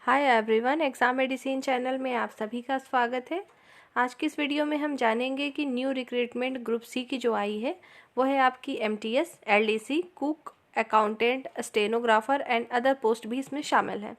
Hi everyone, exam medicine channel में आप सभी का स्वागत है। आज की इस वीडियो में हम जानेंगे कि न्यू रिक्रूटमेंट ग्रुप सी की जो आई है वो है आपकी MTS, LDC, cook, accountant, stenographer and other post भी इसमें शामिल है।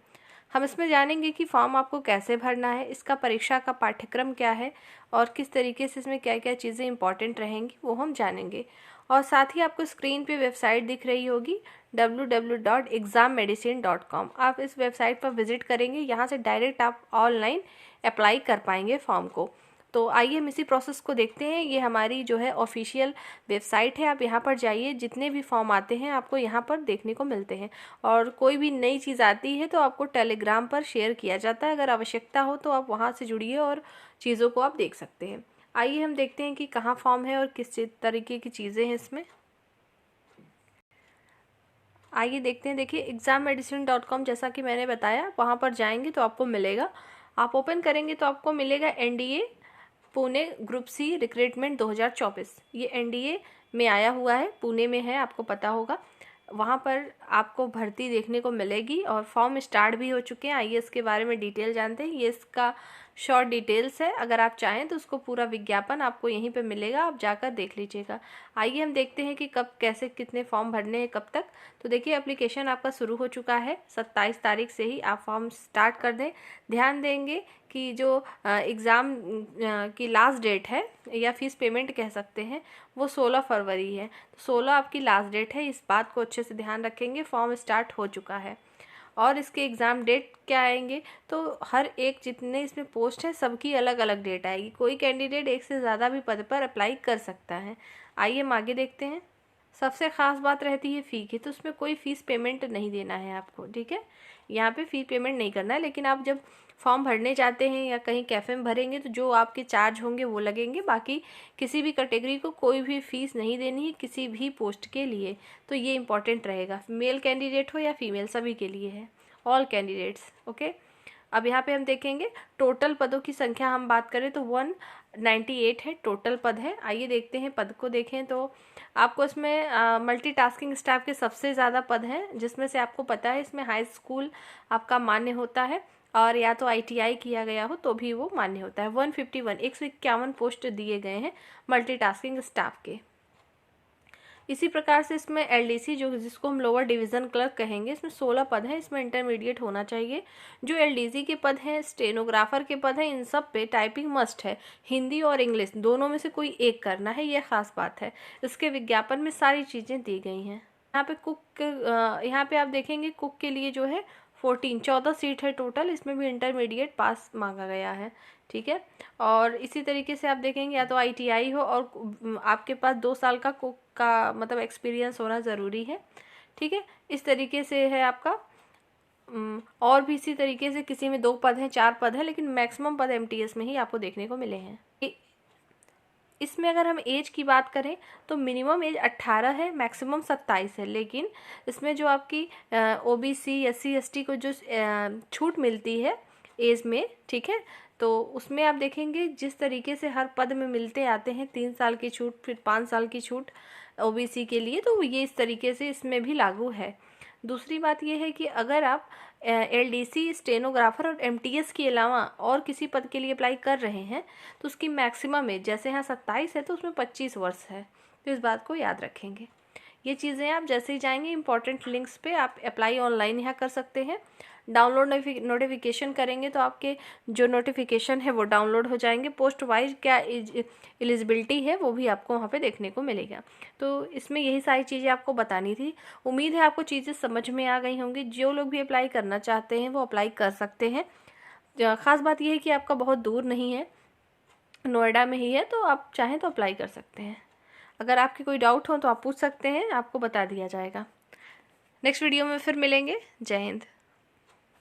हम इसमें जानेंगे कि फॉर्म आपको कैसे भरना है, इसका परीक्षा का पाठ्यक्रम क्या है और किस तरीके से इसमें क्या क्या चीज़ें इंपॉर्टेंट रहेंगी वो हम जानेंगे। और साथ ही आपको स्क्रीन पे वेबसाइट दिख रही होगी www.exammedicine.com। आप इस वेबसाइट पर विजिट करेंगे, यहाँ से डायरेक्ट आप ऑनलाइन अप्लाई कर पाएंगे फॉर्म को। तो आइए हम इसी प्रोसेस को देखते हैं। ये हमारी जो है ऑफिशियल वेबसाइट है, आप यहाँ पर जाइए, जितने भी फॉर्म आते हैं आपको यहाँ पर देखने को मिलते हैं। और कोई भी नई चीज़ आती है तो आपको टेलीग्राम पर शेयर किया जाता है, अगर आवश्यकता हो तो आप वहाँ से जुड़िए और चीज़ों को आप देख सकते हैं। आइए हम देखते हैं कि कहाँ फॉर्म है और किस तरीके की चीज़ें हैं इसमें। आइए देखते हैं। देखिए exammedicine.com, जैसा कि मैंने बताया, वहाँ पर जाएंगे तो आपको मिलेगा। आप ओपन करेंगे तो आपको मिलेगा NDA Pune group C recruitment 2024। ये एनडीए में आया हुआ है, पुणे में है, आपको पता होगा। वहाँ पर आपको भर्ती देखने को मिलेगी और फॉर्म स्टार्ट भी हो चुके हैं। आइए इसके बारे में डिटेल जानते हैं। ये इसका शॉर्ट डिटेल्स है, अगर आप चाहें तो उसको पूरा विज्ञापन आपको यहीं पे मिलेगा, आप जाकर देख लीजिएगा। आइए हम देखते हैं कि कब कैसे कितने फॉर्म भरने हैं, कब तक। तो देखिए एप्लीकेशन आपका शुरू हो चुका है, 27 तारीख से ही आप फॉर्म स्टार्ट कर दें। ध्यान देंगे कि जो एग्ज़ाम की लास्ट डेट है, या फीस पेमेंट कह सकते हैं, वो 16 फरवरी है। तो 16 आपकी लास्ट डेट है, इस बात को अच्छे से ध्यान रखेंगे। फॉर्म स्टार्ट हो चुका है और इसके एग्ज़ाम डेट क्या आएंगे, तो हर एक जितने इसमें पोस्ट हैं सबकी अलग अलग डेट आएगी। कोई कैंडिडेट एक से ज़्यादा भी पद पर अप्लाई कर सकता है। आइए हम आगे देखते हैं। सबसे ख़ास बात रहती है फ़ी की, तो उसमें कोई फ़ीस पेमेंट नहीं देना है आपको, ठीक है। यहाँ पे फ़ी पेमेंट नहीं करना है, लेकिन आप जब फॉर्म भरने जाते हैं या कहीं कैफ़े में भरेंगे तो जो आपके चार्ज होंगे वो लगेंगे। बाकी किसी भी कैटेगरी को कोई भी फ़ीस नहीं देनी है किसी भी पोस्ट के लिए। तो ये इंपॉर्टेंट रहेगा, मेल कैंडिडेट हो या फीमेल, सभी के लिए है, ऑल कैंडिडेट्स। ओके, अब यहाँ पे हम देखेंगे टोटल पदों की संख्या। हम बात करें तो 198 है टोटल पद है। आइए देखते हैं पद को। देखें तो आपको इसमें मल्टीटास्किंग स्टाफ के सबसे ज़्यादा पद हैं, जिसमें से आपको पता है इसमें हाई स्कूल आपका मान्य होता है, और या तो आईटीआई किया गया हो तो भी वो मान्य होता है। 151 पोस्ट दिए गए हैं मल्टीटास्किंग स्टाफ के। इसी प्रकार से इसमें एलडीसी, जिसको हम लोअर डिवीज़न क्लर्क कहेंगे, इसमें 16 पद हैं, इसमें इंटरमीडिएट होना चाहिए। जो एलडीसी के पद हैं, स्टेनोग्राफर के पद हैं, इन सब पे टाइपिंग मस्ट है, हिंदी और इंग्लिश दोनों में से कोई एक करना है, यह खास बात है। इसके विज्ञापन में सारी चीज़ें दी गई हैं। यहाँ पे कुक, यहाँ पे आप देखेंगे कुक के लिए जो है 14 सीट है टोटल, इसमें भी इंटरमीडिएट पास मांगा गया है, ठीक है। और इसी तरीके से आप देखेंगे या तो आईटीआई हो और आपके पास 2 साल का कुक का मतलब एक्सपीरियंस होना ज़रूरी है, ठीक है। इस तरीके से है आपका। और भी इसी तरीके से किसी में 2 पद हैं, 4 पद हैं, लेकिन मैक्सिमम पद एमटीएस में ही आपको देखने को मिले हैं। इसमें अगर हम एज की बात करें तो मिनिमम एज 18 है, मैक्सिमम 27 है। लेकिन इसमें जो आपकी ओबीसी, एससी, एसटी को जो छूट मिलती है एज में, ठीक है, तो उसमें आप देखेंगे जिस तरीके से हर पद में मिलते आते हैं 3 साल की छूट, फिर 5 साल की छूट ओबीसी के लिए, तो ये इस तरीके से इसमें भी लागू है। दूसरी बात यह है कि अगर आप एलडीसी, स्टेनोग्राफर और एमटीएस के अलावा और किसी पद के लिए अप्लाई कर रहे हैं तो उसकी मैक्सिमम एज, जैसे यहाँ 27 है तो उसमें 25 वर्ष है, तो इस बात को याद रखेंगे। ये चीज़ें आप जैसे ही जाएंगे इंपॉर्टेंट लिंक्स पे आप अप्लाई ऑनलाइन यहाँ कर सकते हैं। डाउनलोड नोटिफिकेशन करेंगे तो आपके जो नोटिफिकेशन है वो डाउनलोड हो जाएंगे। पोस्ट वाइज क्या एलिजिबिलिटी है वो भी आपको वहाँ पे देखने को मिलेगा। तो इसमें यही सारी चीज़ें आपको बतानी थी। उम्मीद है आपको चीज़ें समझ में आ गई होंगी। जो लोग भी अप्लाई करना चाहते हैं वो अप्लाई कर सकते हैं। ख़ास बात यह है कि आपका बहुत दूर नहीं है, नोएडा में ही है, तो आप चाहें तो अप्लाई कर सकते हैं। अगर आपके कोई डाउट हो तो आप पूछ सकते हैं, आपको बता दिया जाएगा। नेक्स्ट वीडियो में फिर मिलेंगे। जय हिंद।